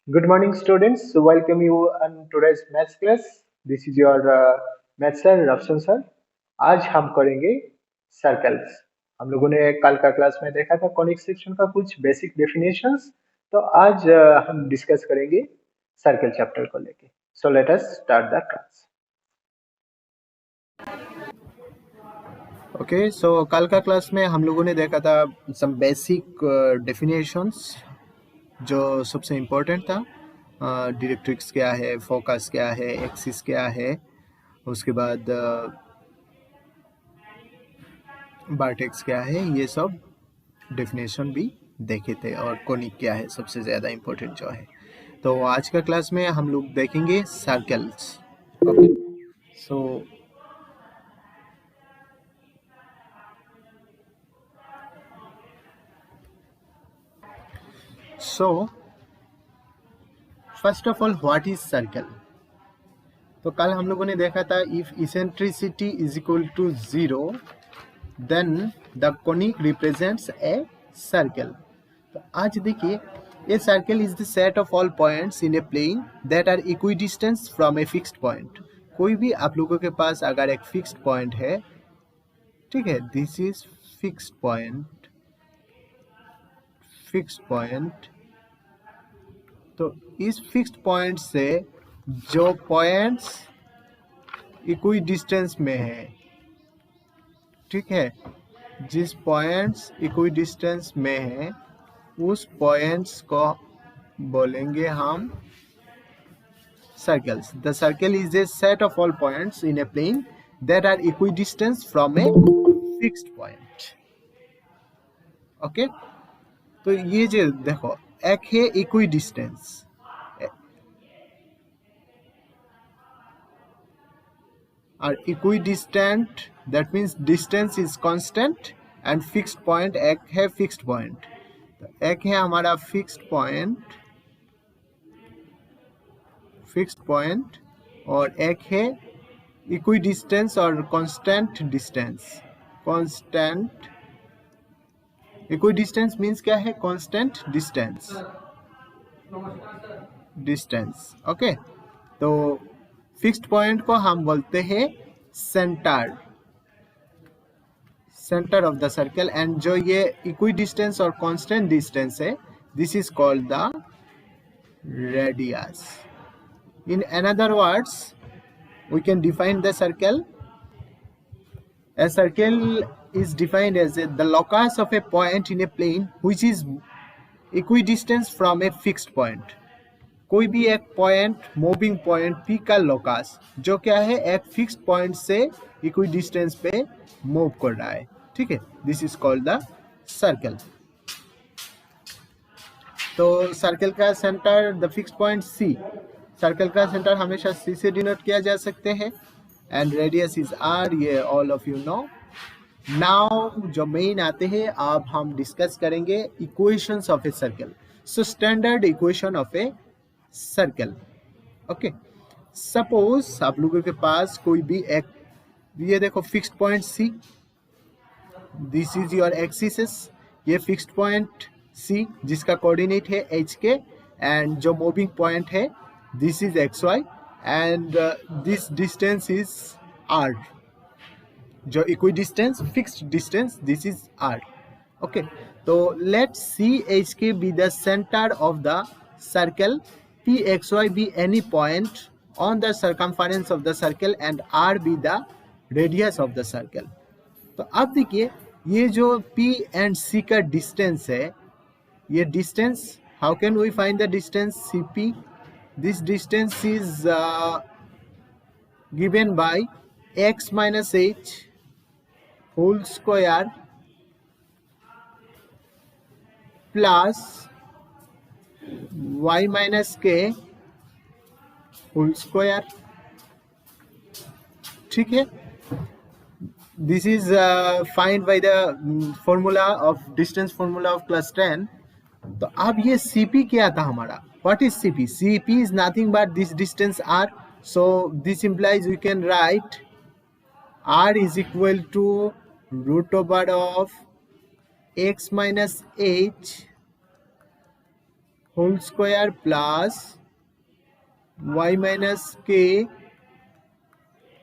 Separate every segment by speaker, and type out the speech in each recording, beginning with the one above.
Speaker 1: Good morning, students. So welcome you on today's maths class. This is your maths sir Rafsan sir. आज हम करेंगे circles. हम लोगों ने कल का क्लास में देखा था कॉनिक सेक्शन का कुछ बेसिक डेफिनेशंस. तो आज हम डिस्कस करेंगे सर्कल चैप्टर को लेके. So let us start the class.
Speaker 2: Okay so कल का क्लास में हम लोगों ने देखा था सम बेसिक डेफिनेशंस जो सबसे इम्पोर्टेंट था. डायरेक्ट्रिक्स क्या है, फोकस क्या है, एक्सिस क्या है, उसके बाद वर्टेक्स क्या है, ये सब डेफिनेशन भी देखे थे. और कोनिक क्या है सबसे ज़्यादा इम्पोर्टेंट जो है. तो आज का क्लास में हम लोग देखेंगे circles. Okay so first of all what is circle. तो कल हम लोगों ने देखा था if eccentricity is equal to 0 then the conic represents a circle. तो आज देखिए, a circle is the set of all points in a plane that are equidistance from a fixed point. कोई भी आप लोगों के पास अगर एक फिक्स्ड पॉइंट है, ठीक है, दिस इज फिक्स्ड पॉइंट. तो इस फिक्स्ड पॉइंट से जो पॉइंट्स इक्वी डिस्टेंस में है, ठीक है, जिस पॉइंट्स इक्वी डिस्टेंस में है उस पॉइंट्स को बोलेंगे हम circles. The circle is a set of all points in a plane that are equidistance from a fixed point. Okay, तो ये जो देखो, एक है इक्वी डिस्टेंस, और equidistant that means distance is constant and fixed point एक है fixed point. तो एक है हमारा फिक्स्ड पॉइंट और एक है इक्विडिस्टेंस और कांस्टेंट डिस्टेंस. इक्विडिस्टेंस मीन्स क्या है? Constant distance. ओके, तो फिक्स्ड पॉइंट को हम बोलते हैं centre of the circle, and जो ये इक्विडिस्टेंस और कांस्टेंट डिस्टेंस है, this is called the radius. In another words we can define the circle. A circle is defined as the locus of a point in a plane which is equidistant from a fixed point. कोई भी एक point, moving point P का locus जो क्या है, एक fixed point से equidistance पे मूव कर रहा है, ठीक है, this is called the circle. तो सर्कल का centre the fixed point C. Circle का सेंटर हमेशा सी से डिनोट किया जा सकते हैं, एंड रेडियस इज आर. ये all of you know. Now जो मेन आते हैं, अब हम डिस्कस करेंगे equations of a circle. So standard equation of a circle. Okay, suppose आप लोगों के पास कोई भी एक, ये देखो fixed point C, this is your axis. ये फिक्स्ड पॉइंट सी जिसका कोऑर्डिनेट है एच के, एंड जो मूविंग पॉइंट है this is xy, and this distance is r. जो equidistance fixed distance, this is r. okay, so let chk be the center of the circle, pxy be any point on the circumference of the circle, and r be the radius of the circle. तो अब देखिए, ये जो p and c का distance है, ये distance, how can we find the distance cp? This distance is given by x minus h whole square plus y minus k whole square. ठीक है, this is find by the formula of distance formula of class 10. तो अब ये cp क्या था हमारा? What is cp? cp is nothing but this distance r. So this implies we can write r is equal to root over of x minus h whole square plus y minus k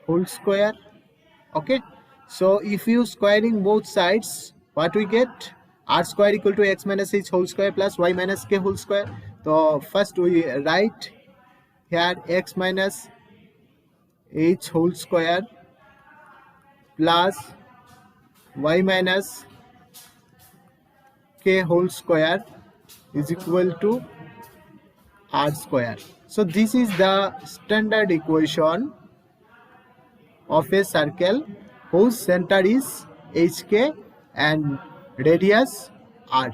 Speaker 2: whole square. Okay, so if you squaring both sides, what we get? R square equal to x minus h whole square plus y minus k whole square. So first we write here x minus h whole square plus y minus k whole square is equal to r square. So this is the standard equation of a circle whose center is hk and radius r.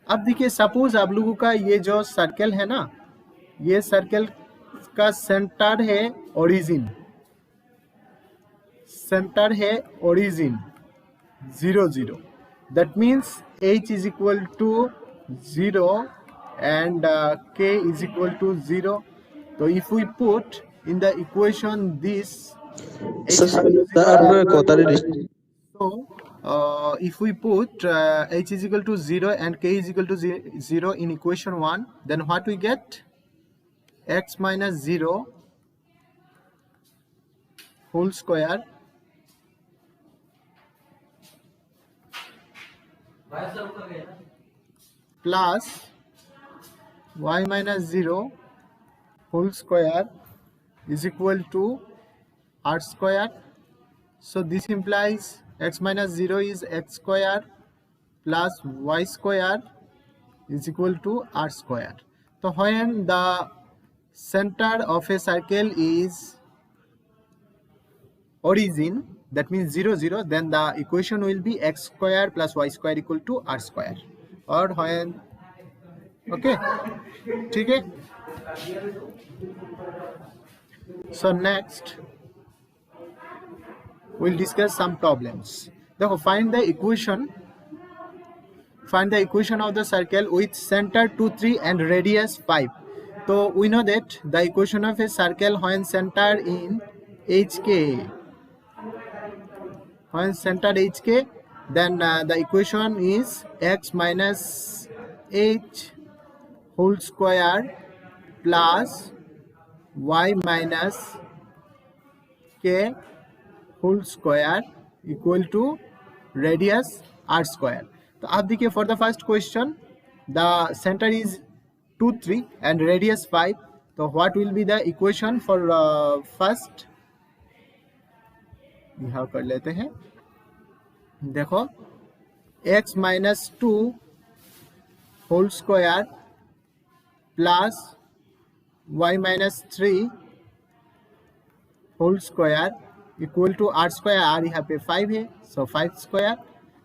Speaker 2: अब देखिए suppose आप लोगों का ये जो circle है ना, ये सर्कल का सेंटर है ओरिजिन, सेंटर है origin 0 0. That means h is equal to 0 and k is equal to 0. So if we put in the equation this h is equal to 0, so if we put h is equal to 0 and k is equal to 0 in equation 1, then what we get? X minus 0 whole square plus y minus 0 whole square is equal to r square. So this implies x minus 0 is x square plus y square is equal to r square. So when the center of a circle is origin, that means 0 0, then the equation will be x square plus y square equal to r square. Or when, okay, ठीक है. So next we'll discuss some problems. Now find the equation of the circle with center 2 3 and radius 5. So we know that the equation of a circle when center in hk, then the equation is x minus h whole square plus y minus k whole square equal to radius r square. तो आप देखिए for the first question the center is 2 3 and radius 5. So what will be the equation for first? यहाँ कर लेते हैं. देखो x minus 2 whole square plus y minus 3 whole square equal to r square. r यहाँ पे 5 है, so 5 square.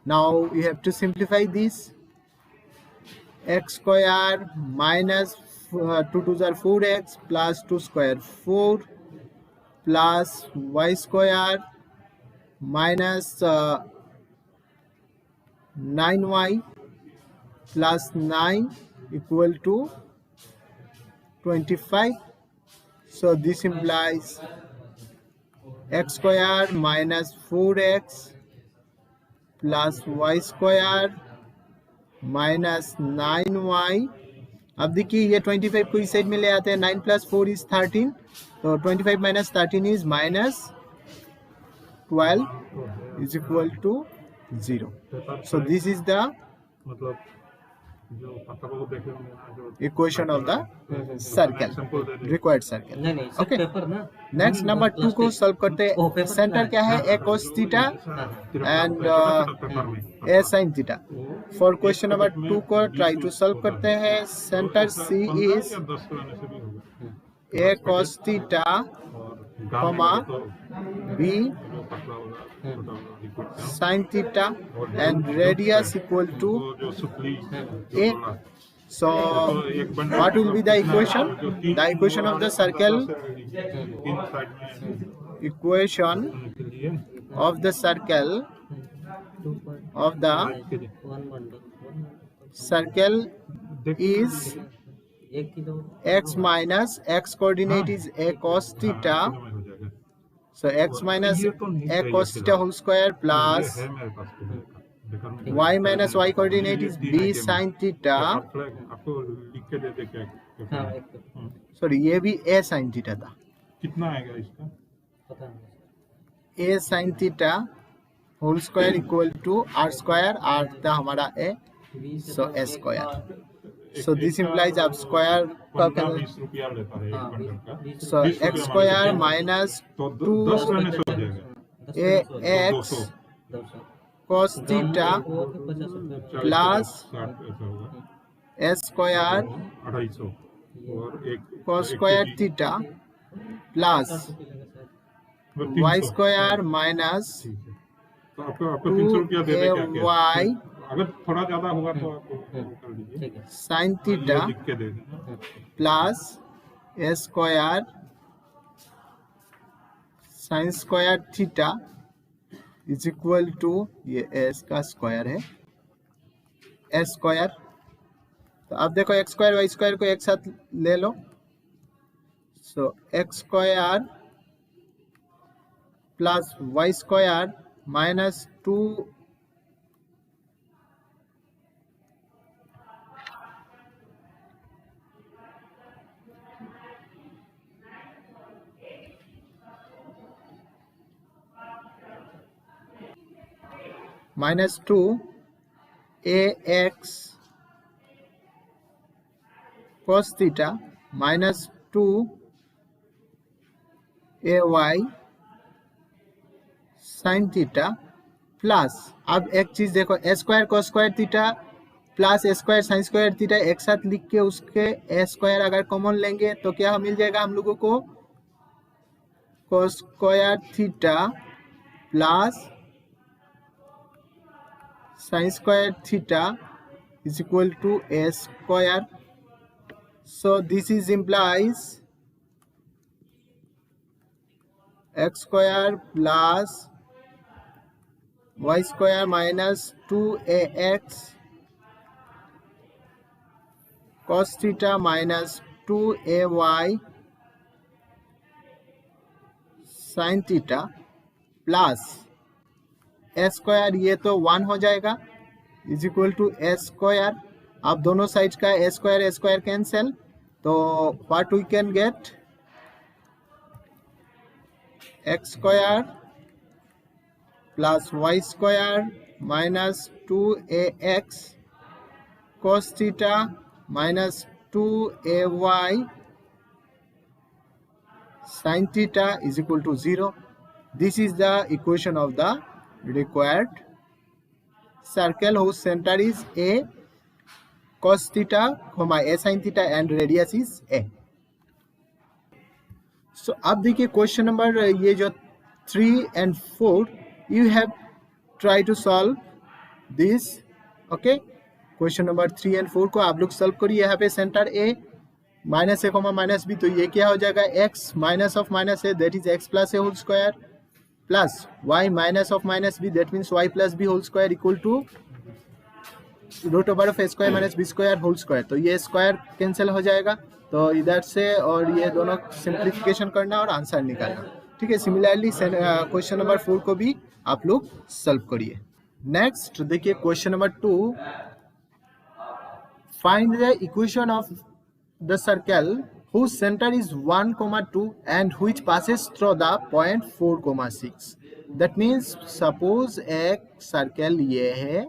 Speaker 2: Now you have to simplify this. X square minus 2 2s are 4x plus 2 square 4 plus y square minus 9y plus 9 equal to 25. So this implies x square minus 4x plus y square minus 9y. अब देखिए ये 25 को इस side में ले आते हैं. 9 plus 4 is 13. तो 25 minus 13 is minus 12 is equal to 0. So this is the equation of the circle, required circle. Okay. Next number 2 को सॉल्व करते हैं. सेंटर क्या है? a cos theta and a sin theta. For question number 2 को try to solve करते हैं. Centre C is a cos theta, b sin theta and radius equal to a. So what will be the equation? The equation of the circle, equation of the circle is x minus x coordinate is a cos theta. So x minus a cos theta whole square plus y minus y coordinate is b sin theta,
Speaker 3: आपको लिख के दे दे क्या
Speaker 4: हाँ
Speaker 3: क्या?
Speaker 4: एक
Speaker 2: sorry ये भी a sin theta था,
Speaker 3: कितना आएगा इसका?
Speaker 4: पता नहीं।
Speaker 2: a sin theta whole square equal to r square, r था हमारा a, so a square, so this implies आप स्क्वायर का
Speaker 3: 15-20 रुपया लेता है
Speaker 4: हाँ,
Speaker 3: एक बंडल का।
Speaker 2: सो
Speaker 3: 20 रुपया
Speaker 2: x स्क्वायर
Speaker 3: मान लीजिए,
Speaker 2: माइनस
Speaker 3: तो
Speaker 2: 2
Speaker 3: 10 रहने से हो जाएगा।
Speaker 2: a
Speaker 4: दस
Speaker 2: x
Speaker 3: 200
Speaker 2: cos थीटा
Speaker 4: और 50 रुपये
Speaker 3: 40,
Speaker 2: प्लस
Speaker 3: 60 ऐसा होगा,
Speaker 2: a स्क्वायर
Speaker 3: 250 और एक
Speaker 2: cos
Speaker 3: एक
Speaker 2: स्क्वायर
Speaker 3: केजी,
Speaker 2: थीटा प्लस
Speaker 3: मतलब
Speaker 2: y
Speaker 3: 300।
Speaker 2: स्क्वायर माइनस
Speaker 3: ठीक है, तो आपको 300 रुपया दे दे क्या क्या?
Speaker 2: 2ay
Speaker 3: अगर थोड़ा ज्यादा होगा तो आप कर लीजिए,
Speaker 4: ठीक है।
Speaker 2: sin
Speaker 3: ये
Speaker 2: थीटा
Speaker 3: लिख के दे देना।
Speaker 2: Plus a square sin square theta is equal to, ये s का स्क्वायर है, a स्क्वायर, तो अब देखो x स्क्वायर y स्क्वायर को एक साथ ले लो, सो x square plus y square minus 2 minus 2 ax cos theta minus 2 ay sin theta plus, अब एक चीज देखो, a square cos square theta plus a square sine square theta एक साथ लिख के उसके ए स्क्वायर अगर कॉमन लेंगे तो क्या मिल जाएगा हम लोगों को, cos square theta plus sin square theta is equal to a square. So this is implies x square plus y square minus 2ax cos theta minus 2ay sin theta plus a square, ये तो 1 हो जाएगा, is equal to a square, अब दोनों side का a square cancel, तो what we can get, x square plus Y square minus 2ax cos theta minus 2ay sin theta is equal to 0. This is the equation of the required circle whose center is a cos theta, a sin theta and radius is a. So अब देखिए question number ये जो 3 and 4 you have try to solve this, okay, question number 3 and 4 को आप लोग solve करिए। यहाँ पे centre a minus A comma minus B, तो ये क्या हो जाएगा, x minus of minus A that is x plus A whole square plus y minus of minus B that means y plus B whole square equal to root over of A square minus B square whole square, तो ये square cancel हो जाएगा, तो इधर से और ये दोनों सिंप्लीफिकेशन करना और आंसर निकालना, ठीक है। सिमिलरली क्वेश्चन नंबर 4 को भी आप लोग सॉल्व करिए। नेक्स्ट देखिए question number 2, find the equation of the circle whose center is 1, 2 and which passes through the point 4, 6. That means suppose एक सर्कल ये है,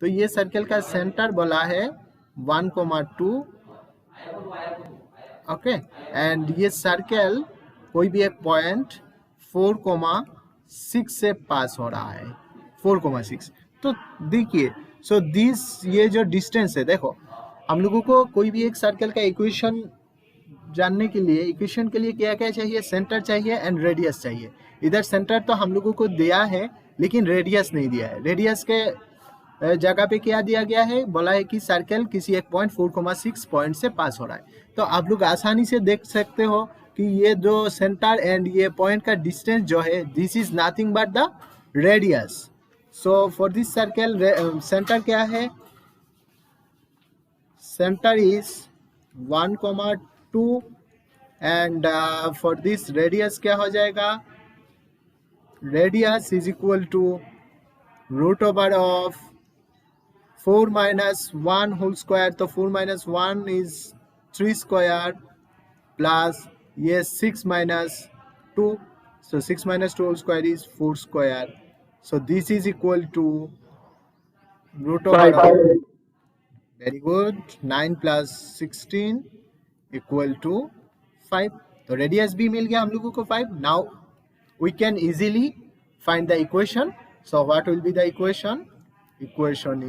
Speaker 2: तो ये सर्कल का सेंटर बोला है 1, 2, ओके, एंड ये सर्कल कोई भी एक पॉइंट 4, 6 से पास हो रहा है, 4, 6। तो देखिए, सो दिस ये जो डिस्टेंस है, देखो हम लोगों को कोई भी एक सर्कल का इक्वेशन जानने के लिए, इक्वेशन के लिए क्या क्या चाहिए, सेंटर चाहिए एंड रेडियस चाहिए। इधर सेंटर तो हम लोगों को दिया है लेकिन रेडियस नहीं दिया है। रेडियस के जगह पे क्या दिया गया है, बोला है कि सर्कल किसी एक पॉइंट 4, 6 पॉइंट से पास हो रहा है। तो आप लोग आसानी से देख सकते हो कि ये जो सेंटर एंड ये पॉइंट का डिस्टेंस जो है, this is nothing but the radius. So for this circle centre क्या है, center is 1, 2 and for this radius क्या हो जाएगा, radius is equal to root over of 4 minus 1 whole square, तो 4 minus 1 is 3 square plus yes 6 minus 2, so 6 minus 2 whole square is 4 square, so this is equal to root over of, very good, 9 plus 16 equal to 5, तो radius भी मिल गया हम लोगों को 5. Now we can easily find the equation. So what will be the equation? Equation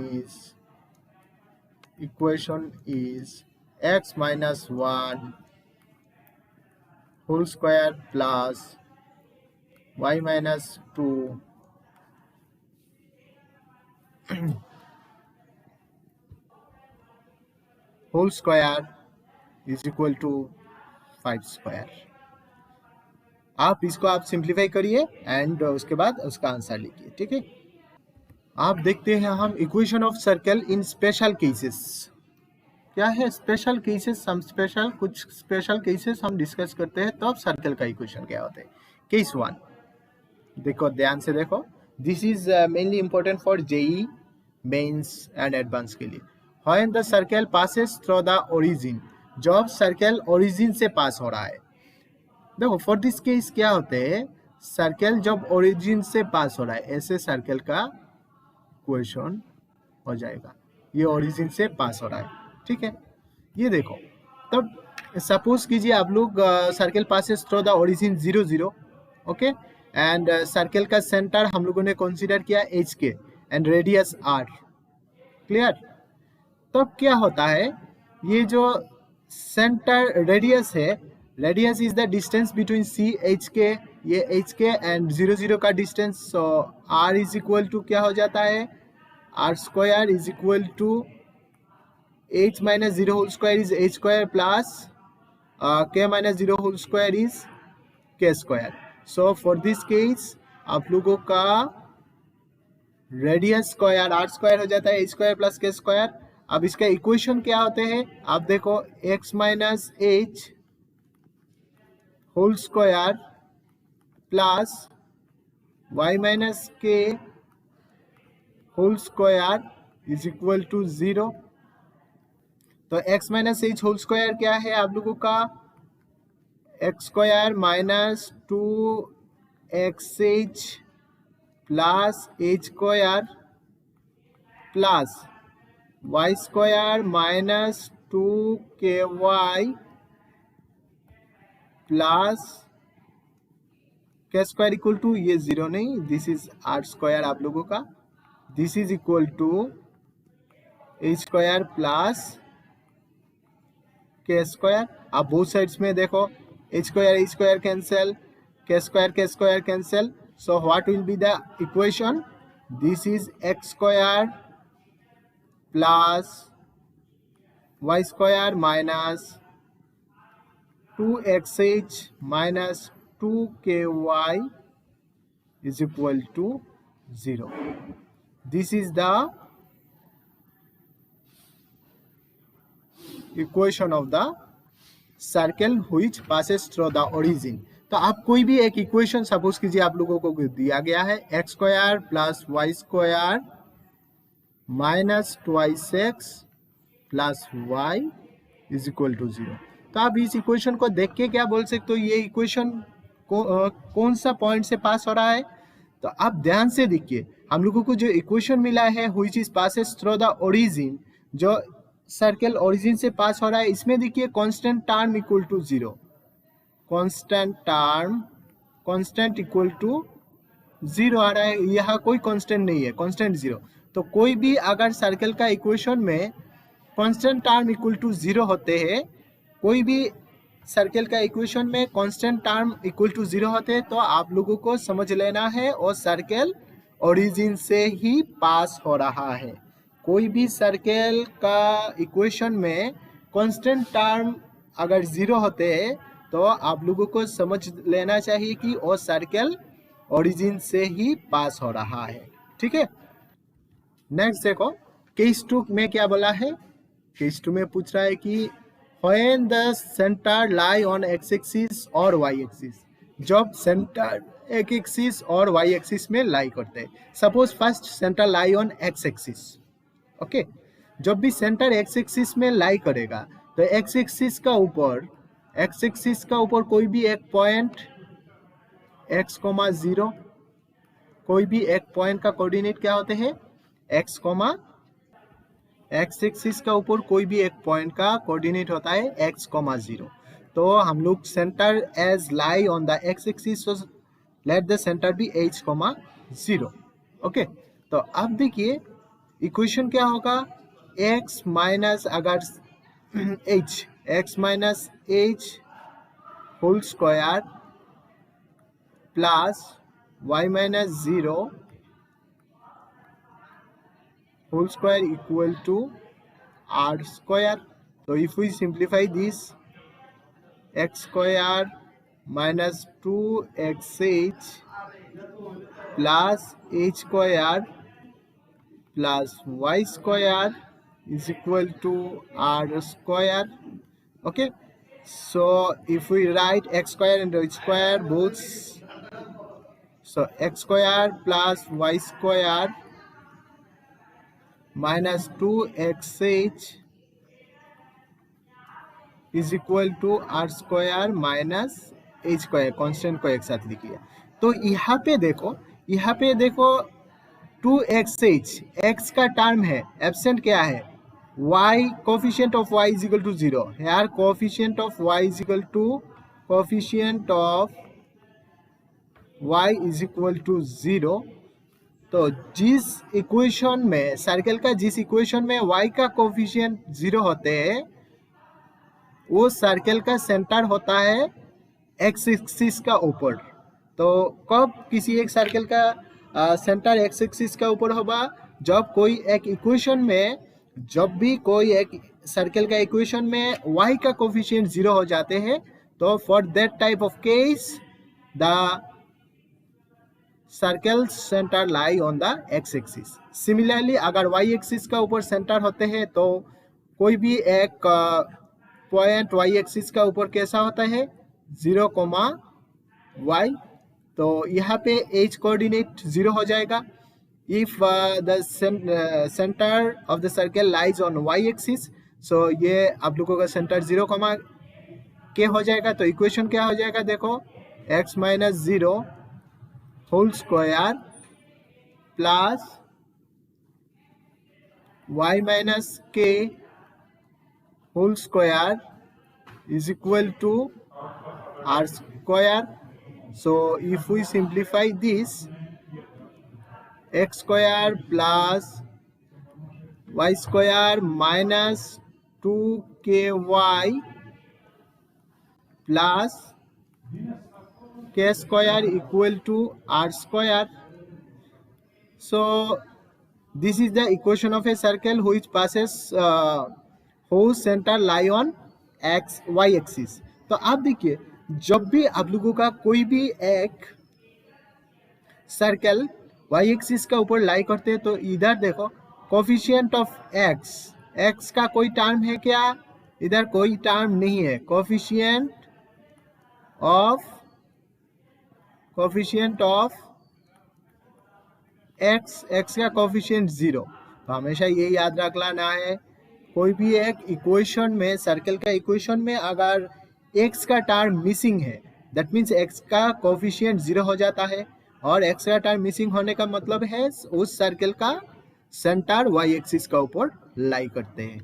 Speaker 2: is x minus 1 whole square plus y minus 2 whole square is equal to 5 square. आप इसको आप simplify करिए एंड उसके बाद उसका आंसर लिखिए. ठीक है, आप देखते हैं हम equation of circle in special cases. क्या है स्पेशल केसेस? हम कुछ स्पेशल केसेस हम डिस्कस करते हैं, तब सर्कल का इक्वेशन क्या होता है. केस 1 देखो, ध्यान से देखो, this is mainly important for JEE Mains and advance के लिए. When the circle passes through the origin, जब सर्कल ओरिजिन से पास हो रहा है. देखो फॉर दिस केस क्या होते हैं, सर्कल जब ओरिजिन से पास हो रहा है, ऐसे सर्कल का इक्वेशन हो जाएगा. ये ओरिजिन से पास हो रहा है. ठीक है, ये देखो, तब सपोज कीजिए आप लोग circle passes through the origin 0 0, okay, and circle का सेंटर हम लोगों ने कंसीडर किया H K and radius are. Clear? तब क्या होता है, ये जो सेंटर रेडियस है, radius is the distance between C H K, ये एच के एंड 0 0 का distance. So R is equal to क्या हो जाता है, R square is equal to h minus 0 whole square is h square plus k minus 0 whole square is k square. So for this case आप लोगों का radius square are square हो जाता है h square plus k square. अब इसका equation क्या होते हैं, आप देखो, x minus h whole square plus y minus k whole square is equal to 0. तो x minus H whole square क्या है आप लोगों का, X square minus 2xh plus H square plus y square minus 2ky plus k square equal to, ये 0 नहीं, this is are square आप लोगों का, this is equal to H square plus K square. आप बोथ साइड्स में देखो, H square cancel, K square cancel. So what will be the equation, this is X square plus Y square minus 2xh minus 2ky is equal to 0. This is the equation of the circle which passes through the origin. तो आप कोई भी एक equation suppose कीजिए आप लोगों को दिया गया है, X square plus Y square minus twice X plus Y is equal to 0. तो आप इस इक्वेशन को देख के क्या बोल सकते हो, ये इक्वेशन कौन सा पॉइंट से पास हो रहा है. तो आप ध्यान से देखिए, हम लोगों को जो इक्वेशन मिला है which is passes through the origin, जो सर्कल ओरिजिन से पास हो रहा है, इसमें देखिए constant term equal to 0, constant equal to 0 आ रहा है, यहाँ कोई कांस्टेंट नहीं है, कांस्टेंट 0. तो कोई भी अगर सर्कल का इक्वेशन में कांस्टेंट टर्म इक्वल टू 0 होते हैं, कोई भी सर्कल का इक्वेशन में कांस्टेंट टर्म इक्वल टू 0 होते हैं, तो आप लोगों को समझ लेना है और सर्कल ओरिजिन से ही पास हो रहा है. कोई भी सर्कल का इक्वेशन में कांस्टेंट टर्म अगर 0 होते हैं, तो आप लोगों को समझ लेना चाहिए कि वो सर्कल ओरिजिन से ही पास हो रहा है. ठीक है, नेक्स्ट देखो, केस 2 में क्या बोला है. केस 2 में पूछ रहा है कि when the center lie on x axis और y axis, जब सेंटर x axis और y axis में लाई करते हैं. Suppose first centre lie on x axis, okay, जब भी सेंटर एक्स एक्सिस में लाई करेगा तो एक्स एक्सिस का ऊपर कोई भी एक पॉइंट x, 0, कोई भी एक पॉइंट का कोऑर्डिनेट क्या होते हैं x, एक्स एक्सिस का ऊपर कोई भी एक पॉइंट का कोऑर्डिनेट होता है x, 0। तो हम लोग centre as lie on the x axis, let the centre be h, 0। Okay, तो अब देखिए इक्वेशन क्या होगा, x माइनस अगर x whole square plus y minus 0 whole square equal to r square. तो if we simplify this, x square minus 2xh plus h square plus y square is equal to r square. Okay, so if we write x square and y square both, so x square plus y square minus 2xh is equal to r square minus h square, constant को एक साथ लिखिए। तो यहाँ पे देखो 2xh x का term है, एब्सेंट क्या है y, coefficient of y is equal to 0, यार coefficient of y is equal to 0। तो जिस इक्वेशन में सर्कल का जिस इक्वेशन में y का कोफिशिएंट 0 होते हैं वो सर्कल का सेंटर होता है एक्स एक्सिस का ऊपर। तो कब किसी एक सर्कल का सेंटर एक्स एक्सिस का ऊपर होगा, जब कोई एक इक्वेशन में, जब भी कोई एक सर्कल का इक्वेशन में y का कोफिशिएंट 0 हो जाते हैं, तो for that type of case the circle centre lie on the x axis. Similarly अगर y एक्सिस का ऊपर सेंटर होते हैं तो कोई भी एक पॉइंट y एक्सिस का ऊपर कैसा होता है 0, y। तो यहाँ पे h कोऑर्डिनेट 0 हो जाएगा if the centre of the circle lies on y axis. So ये आप लोगों का सेंटर 0, के हो जाएगा। तो इक्वेशन क्या हो जाएगा, देखो x minus 0 whole square plus y minus k whole square is equal to r square. So if we simplify this, x square plus y square minus 2ky plus k square equal to r square. So this is the equation of a circle which passes whose center lie on x y axis. तो आप देखिए जब भी आप लोगों का कोई भी एक सर्कल y एक्सिस का ऊपर लाई करते हैं तो इधर देखो कोफिशिएंट ऑफ x का कोई टर्म है क्या, इधर कोई टर्म नहीं है। कोफिशिएंट ऑफ x का कोफिशिएंट 0। तो हमेशा ये याद रखना है, कोई भी एक इक्वेशन में, सर्कल का इक्वेशन में अगर x का टर्म मिसिंग है, दैट मीन्स x का कोफिशिएंट 0 हो जाता है, और x का टर्म मिसिंग होने का मतलब है उस सर्कल का सेंटर y एक्सिस का ऊपर लाई करते हैं।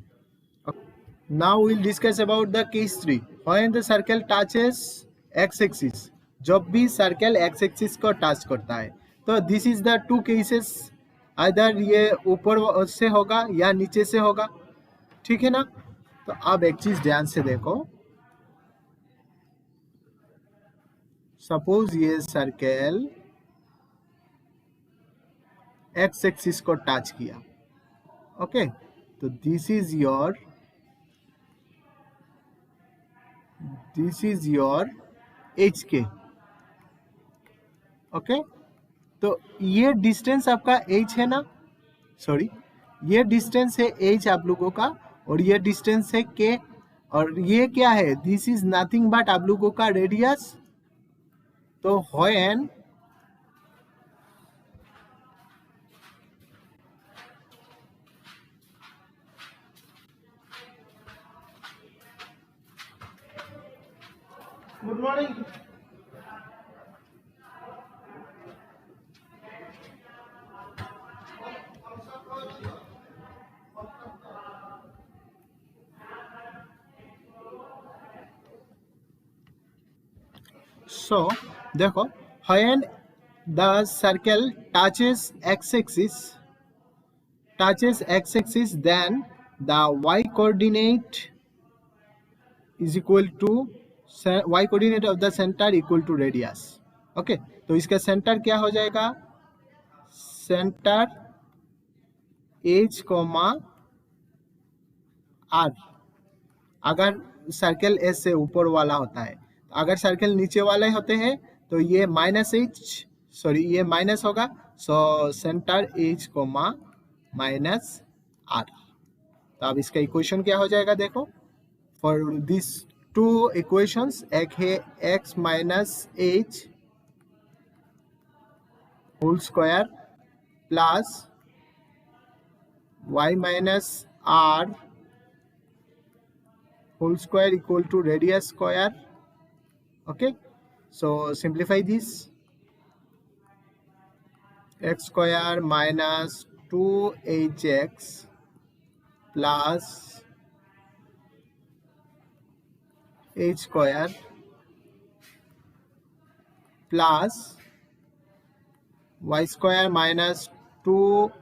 Speaker 2: Now will discuss about the case 3, when the circle touches x axis, जब भी सर्कल x एक्सिस को टच करता है। तो this is the two cases, इधर ये ऊपर से होगा या नीचे से होगा, ठीक है ना। तो अब एक चीज ध्यान से देखो, सपोज ये सर्कल एक्स एक्सिस को टच किया, ओके। तो दिस इज योर एच के, ओके। तो ये डिस्टेंस आपका h है ना, सॉरी ये डिस्टेंस है h आप लोगों का, और ये डिस्टेंस है k, और ये क्या है, दिस इज नथिंग बट आप लोगों का रेडियस। तो व्हेन गुड मॉर्निंग। So देखो, when the circle touches x-axis, then the y coordinate is equal to y coordinate of the center equal to radius. Okay, तो इसका सेंटर क्या हो जाएगा? सेंटर h कोमा r, अगर circle S से ऊपर वाला होता है। अगर सर्कल नीचे वाले होते हैं तो ये ये माइनस होगा, so centre H comma minus R. तो अब इसका इक्वेशन क्या हो जाएगा? देखो, फॉर दिस टू इक्वेशंस, एक है X minus H whole square plus Y minus R whole square equal to radius square. Okay, so simplify this. X square minus 2hx plus h square plus y square minus 2ry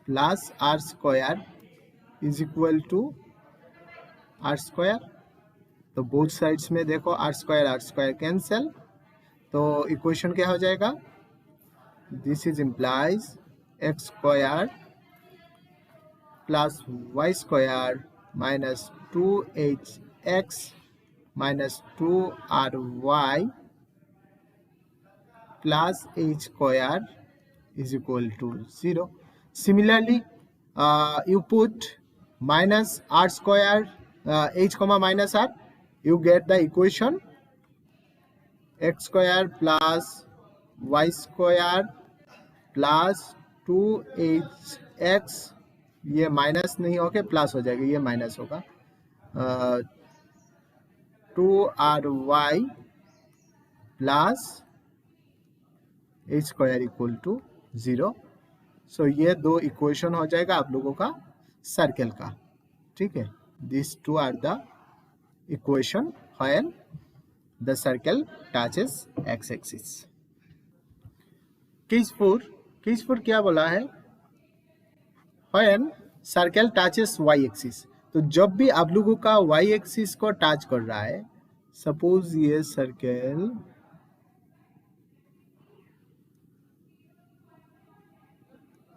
Speaker 2: plus r square is equal to r square. तो both sides में देखो r square cancel, तो equation क्या हो जाएगा? This is implies x square plus y square minus 2hx minus 2ry plus h square is equal to 0. Similarly, you put minus r square h comma minus r, you get the equation x square plus y square plus 2hx, ये minus नहीं होके plus हो जाएगा, ये minus होगा, 2ry plus h square equal to 0. So ये दो equation हो जाएगा आप लोगों का सर्कल का, ठीक है। This two are the equation when the circle touches X axis. Case 4 क्या बोला है? When circle touches Y axis, तो जब भी आप लोगों का वाई एक्सिस को टच कर रहा है, सपोज ये सर्कल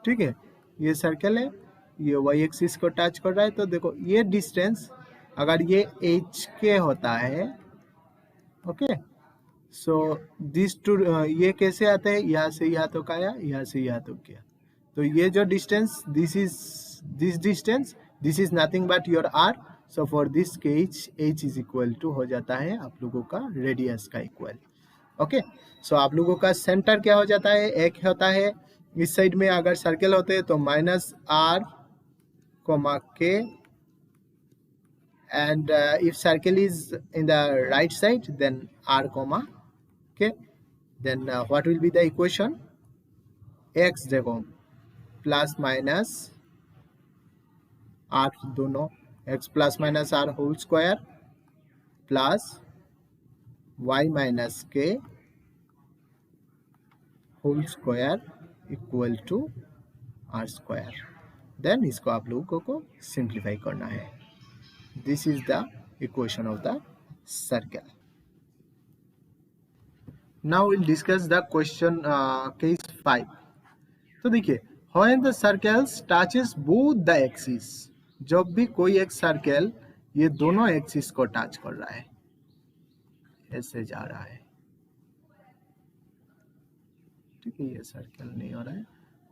Speaker 2: ठीक है, ये सर्कल है, ये वाई एक्सिस को टच कर रहा है, तो देखो ये डिस्टेंस अगर ये एच के होता है, ओके, सो दिस टू ये कैसे आता है? यहाँ से यहाँ तो आया, यहाँ से यहाँ तो किया, तो ये जो distance, this distance, this is nothing but your R. So for this case H is equal to हो जाता है आप लोगों का रेडियस का इक्वल. ओके, सो आप लोगों का सेंटर क्या हो जाता है? एक होता है इस साइड में, अगर सर्कल होते हैं तो minus r comma k, and if circle is in the right side then r comma k. Then what will be the equation? X देखो प्लस माइनस आर, दोनों x plus minus are whole square plus Y minus k whole square equal to are square. Then इसको आप लोगों को simplify करना है. This is the equation of the circle. Now will discuss the question case 5. तो देखिए, when the circles touches both the axis, जब भी कोई एक सर्कल ये दोनों एक्सिस को टच कर रहा है, ऐसे जा रहा है, ठीक है, ये सर्कल नहीं हो रहा है,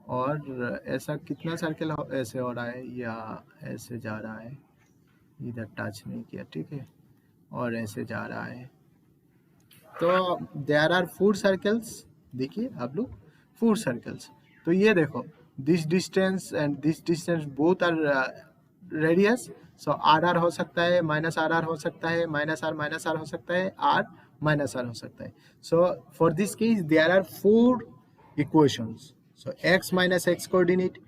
Speaker 2: और ऐसा कितना सर्कल ऐसे हो रहा है, या ऐसे जा रहा है, इधर टच नहीं किया, ठीक है, और ऐसे जा रहा है. तो देयर आर 4 सर्कल्स, देखिए आप लोग 4 सर्कल्स. तो ये देखो, this distance and this distance both are radius, so R R हो सकता है, माइनस आर हो सकता है, माइनस आर हो सकता है, आर माइनस आर हो सकता है. So for this case there are 4 equations. So x minus X coordinate,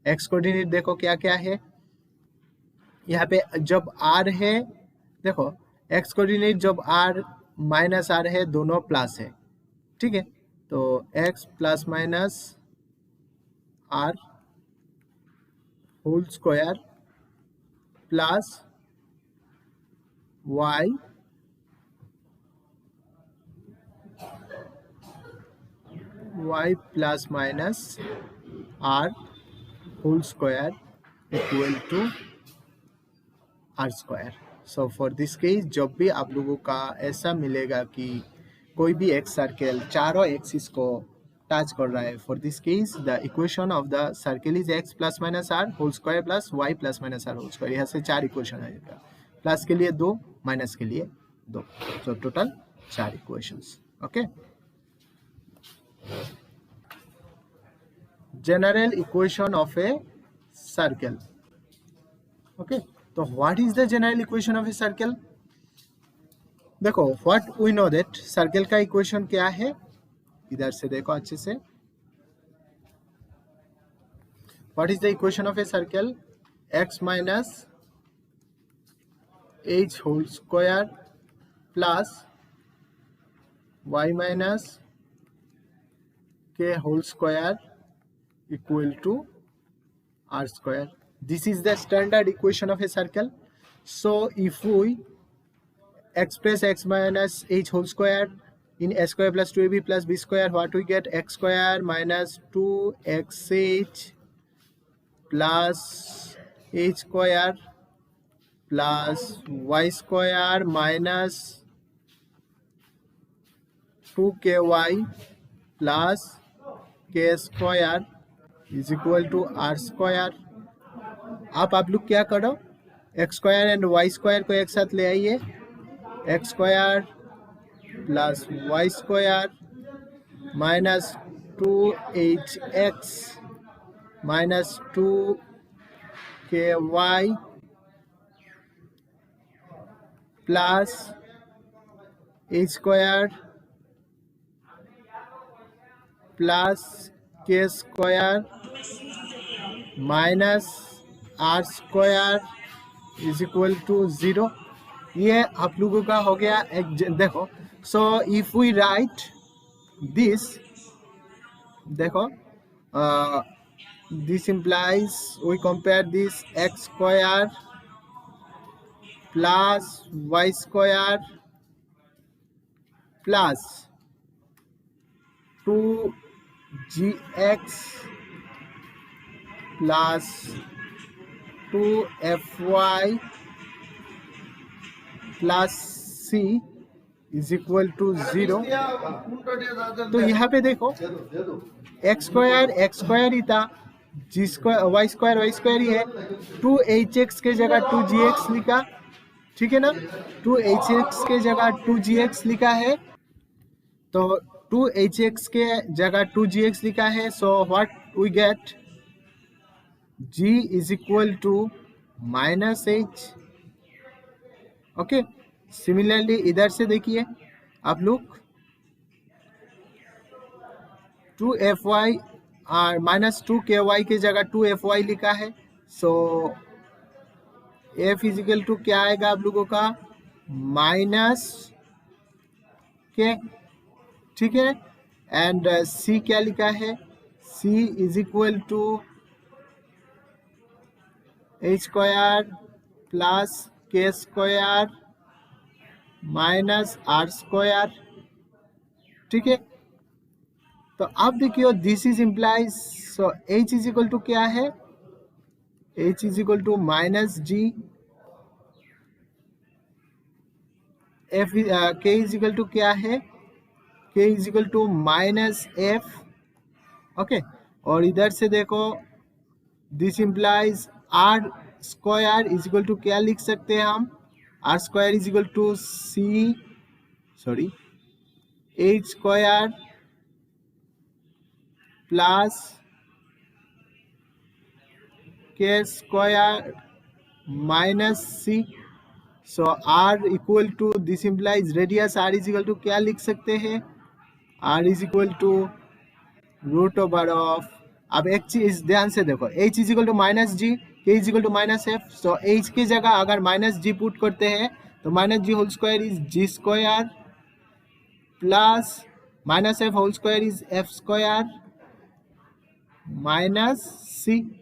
Speaker 2: X coordinate देखो क्या क्या है यहाँ पे. जब r है, देखो x कोऑर्डिनेट जब r माइनस r है, दोनों प्लस है, ठीक है. तो x plus minus r whole square plus y plus minus r whole square equal to are square. So for this case जब भी आप लोगों का ऐसा मिलेगा कि कोई भी एक सर्कल चारों एक्सिस को टच कर रहा है, for this case the equation of the circle is X plus minus are whole square plus Y plus minus are whole square. यहाँ से 4 इक्वेशन आएगा, प्लस के लिए 2, माइनस के लिए 2. So total 4 equations. Okay, general equation of a circle. Okay, तो what is the general equation of a circle? देखो what we know that circle का इक्वेशन क्या है, इधर से देखो अच्छे से. What is the equation of a circle? x minus h whole square plus y minus k whole square equal to r square. This is the standard equation of a circle. So if we express x minus h whole square in a square plus 2ab plus b square, what we get? X square minus 2xh plus h square plus y square minus 2ky plus k square is equal to r square. आप लोग क्या करो, x square and y square को एक साथ ले आइए. X square plus Y square minus 2hx minus 2ky plus h square plus k square minus r square is equal to 0. ये आप लोगों का हो गया एक. देखो, so if we write this, देखो this implies we compare this x square plus Y square plus 2gx plus 2fy plus c is equal to 0. तो यहाँ पे देखो एक्स स्क्वायर ही था, जी स्क्वायर वाई स्क्वायर ही है. 2hx के जगह 2gx लिखा, ठीक है ना. 2hx के जगह 2gx लिखा है, तो 2hx के जगह 2gx लिखा है. So what we get, g is equal to minus h. Okay, similarly इधर से देखिए आप लोग, 2fy माइनस 2ky के जगह 2fy लिखा है. सो f इज इक्वल टू क्या आएगा आप लोगों का, माइनस के, ठीक है. एंड c क्या लिखा है, c is equal to h square plus k square minus r square, ठीक है. तो अब देखिए this is implies, so h is equal to क्या है, h is equal to minus g, f k is equal to क्या है, k is equal to minus f. Okay, और इधर से देखो this implies r square is equal to क्या लिख सकते हैं हम, r square is equal to h square plus k square minus c. So r equal to, this implies radius r is equal to क्या लिख सकते हैं? r is equal to root over of, अब एक चीज ध्यान से देखो, h is equal to minus G, k is equal to minus F. So h की जगह अगर माइनस जी पुट करते हैं तो minus g whole square is g square plus minus f whole square is f square minus c.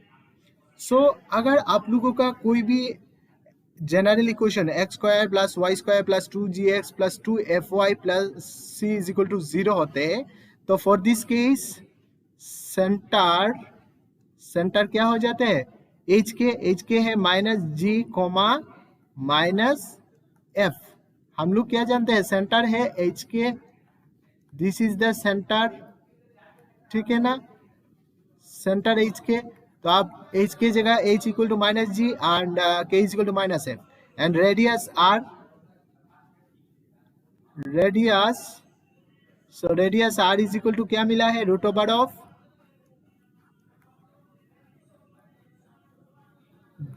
Speaker 2: So अगर आप लोगों का कोई भी general equation x square plus Y square plus 2gx plus 2fy plus c is equal to 0 होते हैं, तो for this case centre क्या हो जाते हैं? एच के है माइनस जी कोमा माइनस एफ. हम लोग क्या जानते हैं? सेंटर है एच के, दिस इज द सेंटर, ठीक है ना, सेंटर एच के. तो आप एच के जगह h equal to minus g and k is equal to minus f and radius r, radius, so radius r is equal to क्या मिला है? Root over of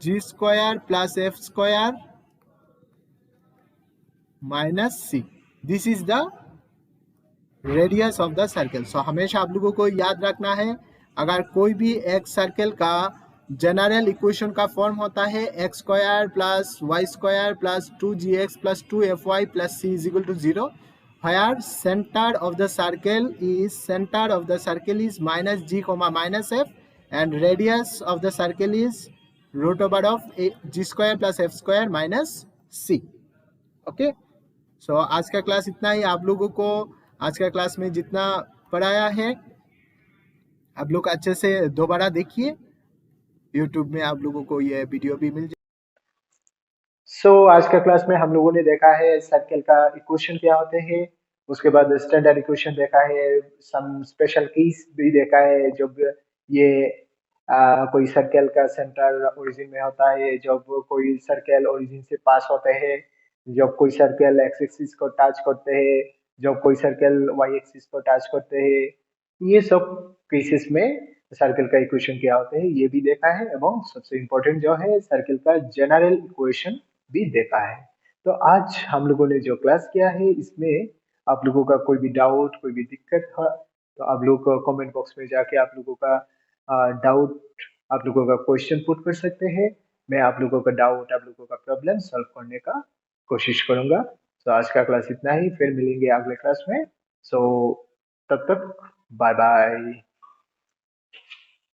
Speaker 2: g square plus f square minus c. This is the radius of the circle. So हमेशा आप लोगों को याद रखना है, अगर कोई भी एक सर्कल का जनरल इक्वेशन का फॉर्म होता है X square plus Y square plus 2gx plus 2fy plus c is equal to 0, where center of the circle is minus g comma minus f and radius of the circle is root over of g square plus f square minus c. Okay, so आज का class इतना ही. आप लोगों को आज का class में जितना पढ़ाया है आप लोग अच्छे से दोबारा देखिए, यूट्यूब में आप लोगों को ये वीडियो भी मिल जाए.
Speaker 1: आज का क्लास में हम लोगों ने देखा है सर्कल का इक्वेशन क्या होते हैं, उसके बाद स्टैंडर्ड इक्वेशन देखा है, सम स्पेशल केस भी देखा है जब ये कोई सर्कल का सेंटर ओरिजिन में होता है, जब कोई सर्कल ओरिजिन से पास होते हैं, जब कोई सर्कल एक्स एक्सिस को टच करते हैं, जब कोई सर्कल वाई एक्सिस को टच करते हैं, ये सब केसेस में सर्कल का इक्वेशन क्या होते हैं ये भी देखा है, एवं सबसे इम्पोर्टेंट जो है सर्कल का जनरल इक्वेशन भी देखा है. तो आज हम लोगों ने जो क्लास किया है इसमें आप लोगों का कोई भी डाउट, कोई भी दिक्कत है तो आप लोग कमेंट बॉक्स में जाके आप लोगों का डाउट, आप लोगों का क्वेश्चन पुट कर सकते हैं. मैं आप लोगों का डाउट, आप लोगों का प्रॉब्लम सॉल्व करने का कोशिश करूंगा. तो आज का क्लास इतना ही, फिर मिलेंगे अगले क्लास में. सो तब तक बाय बाय.